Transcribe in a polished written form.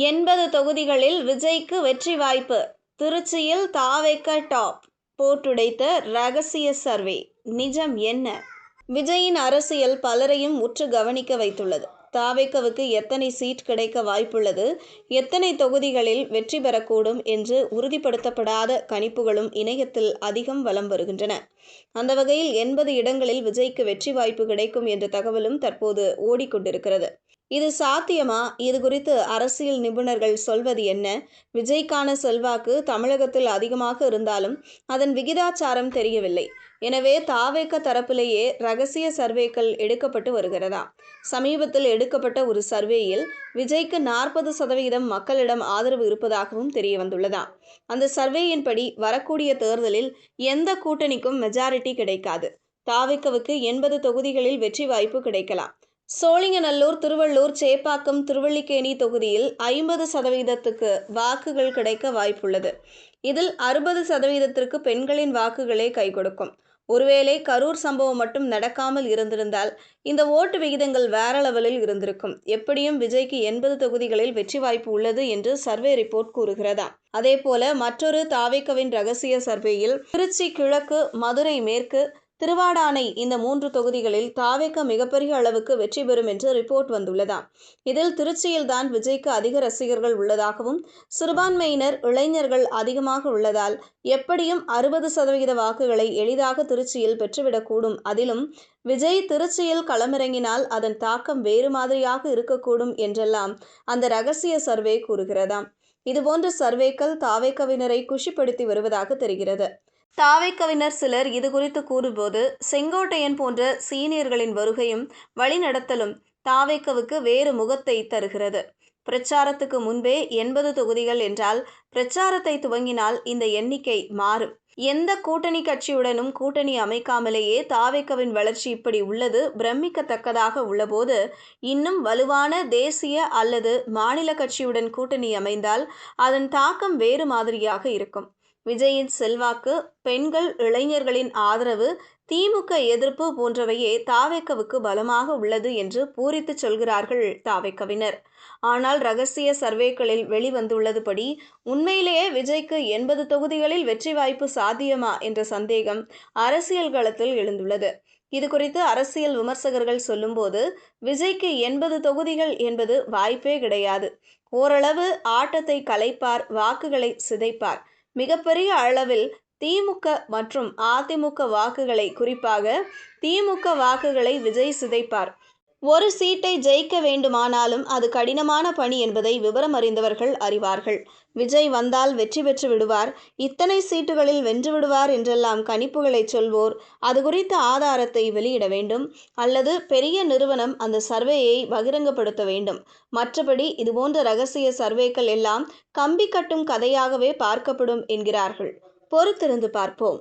80 தொகுதிகளில் விஜய்க்கு வெற்றி வாய்ப்பு. திருச்சியில் தாவேக டாப் போட்டுடைத்த ரகசிய சர்வே. நிஜம் என்ன? விஜயின் அரசியல் பலரையும் உற்று கவனிக்க வைத்துள்ளது. தாவேகவுக்கு எத்தனை சீட் கிடைக்க வாய்ப்புள்ளது, எத்தனை தொகுதிகளில் வெற்றி பெறக்கூடும் என்று உறுதிப்படுத்தப்படாத கணிப்புகளும் இணையத்தில் அதிகம் வலம் வருகின்றன. அந்த வகையில் 80 இடங்களில் விஜய்க்கு வெற்றி வாய்ப்பு கிடைக்கும் என்ற தகவலும் தற்போது ஓடிக்கொண்டிருக்கிறது. இது சாத்தியமா? இது குறித்து அரசியல் நிபுணர்கள் சொல்வது என்ன? விஜய்க்கான செல்வாக்கு தமிழகத்தில் அதிகமாக இருந்தாலும் அதன் விகிதாச்சாரம் தெரியவில்லை. எனவே தாவேக தரப்பிலேயே ரகசிய சர்வேக்கள் எடுக்கப்பட்டு வருகிறதா? சமீபத்தில் எடுக்கப்பட்ட ஒரு சர்வேயில் விஜய்க்கு 40% மக்களிடம் ஆதரவு இருப்பதாகவும் தெரிய வந்துள்ளதா? அந்த சர்வேயின்படி வரக்கூடிய தேர்தலில் எந்த கூட்டணிக்கும் மெஜாரிட்டி கிடைக்காது. தாவேகவுக்கு 80 தொகுதிகளில் வெற்றி வாய்ப்பு கிடைக்கலாம். சோழிங்கநல்லூர், திருவள்ளூர், சேப்பாக்கம், திருவல்லிக்கேணி தொகுதியில் 50%க்கு வாக்குகள் கிடைக்க வாய்ப்புள்ளது. இதில் 60%க்கு பெண்களின் வாக்குகளே கை கொடுக்கும். ஒருவேளை கரூர் சம்பவம் மட்டும் நடக்காமல் இருந்திருந்தால் இந்த ஓட்டு விகிதங்கள் வேற லெவலில் இருந்திருக்கும். எப்படியும் விஜய்க்கு 80 தொகுதிகளில் வெற்றி வாய்ப்பு உள்ளது என்று சர்வே ரிப்போர்ட் கூறுகிறதா? அதேபோல மற்றொரு தாவேகவின் ரகசிய சர்வேயில் திருச்சி கிழக்கு, மதுரை மேற்கு, திருவாடானை இந்த 3 தொகுதிகளில் தாவேக மிகப்பெரிய அளவுக்கு வெற்றி பெறும் என்று ரிப்போர்ட் வந்துள்ளதாம். இதில் திருச்சியில்தான் விஜய்க்கு அதிக ரசிகர்கள் உள்ளதாகவும், சிறுபான்மையினர், இளைஞர்கள் அதிகமாக உள்ளதால் எப்படியும் 60% வாக்குகளை எளிதாக திருச்சியில் பெற்றுவிடக்கூடும். அதிலும் விஜய் திருச்சியில் களமிறங்கினால் அதன் தாக்கம் வேறு மாதிரியாக இருக்கக்கூடும் என்றெல்லாம் அந்த ரகசிய சர்வே கூறுகிறதாம். இதுபோன்ற சர்வேக்கள் தாவேகவினரை குஷிப்படுத்தி வருவதாக தெரிகிறது. தாவேகவினர் சிலர் இது குறித்து கூறும்போது, செங்கோட்டையன் போன்ற சீனியர்களின் வருகையும் வழிநடத்தலும் தாவேகவுக்கு வேறு முகத்தை தருகிறது. பிரச்சாரத்துக்கு முன்பே 80 தொகுதிகள் என்றால் பிரச்சாரத்தை துவங்கினால் இந்த எண்ணிக்கை மாறும். எந்த கூட்டணி கட்சியுடனும் கூட்டணி அமைக்காமலேயே தாவேகவின் வளர்ச்சி இப்படி உள்ளது பிரமிக்கத்தக்கதாக உள்ளபோது, இன்னும் வலுவான தேசிய அல்லது மாநில கட்சியுடன் கூட்டணி அமைந்தால் அதன் தாக்கம் வேறு மாதிரியாக இருக்கும். விஜயின் செல்வாக்கு, பெண்கள், இளைஞர்களின் ஆதரவு, திமுக எதிர்ப்பு போன்றவையே தாவேகவுக்கு பலமாக உள்ளது என்று பூரித்து சொல்கிறார்கள் தாவேகவினர். ஆனால் ரகசிய சர்வேக்களில் வெளிவந்துள்ளதுபடி உண்மையிலேயே விஜய்க்கு 80 தொகுதிகளில் வெற்றி வாய்ப்பு சாத்தியமா என்ற சந்தேகம் அரசியல் களத்தில் எழுந்துள்ளது. இது குறித்து அரசியல் விமர்சகர்கள் சொல்லும்போது, விஜய்க்கு 80 தொகுதிகள் என்பது வாய்ப்பே கிடையாது. ஓரளவு ஆட்டத்தை கலைப்பார், வாக்குகளை சிதைப்பார். மிகப்பெரிய அளவில் திமுக மற்றும் அதிமுக வாக்குகளை, குறிப்பாக திமுக வாக்குகளை விஜய் சிதைப்பார். ஒரு சீட்டை ஜெயிக்க வேண்டுமானாலும் அது கடினமான பணி என்பதை விவரம் அறிந்தவர்கள் அறிவார்கள். விஜய் வந்தால் வெற்றி பெற்று விடுவார், இத்தனை சீட்டுகளில் வென்று விடுவார் என்றெல்லாம் கணிப்புகளை சொல்வோர் அது குறித்த ஆதாரத்தை வெளியிட வேண்டும், அல்லது பெரிய நிறுவனம் அந்த சர்வேயை பகிரங்கப்படுத்த வேண்டும். மற்றபடி இதுபோன்ற ரகசிய சர்வேக்கள் எல்லாம் கம்பி கட்டும் கதையாகவே பார்க்கப்படும் என்கிறார்கள். பொறுத்திருந்து பார்ப்போம்.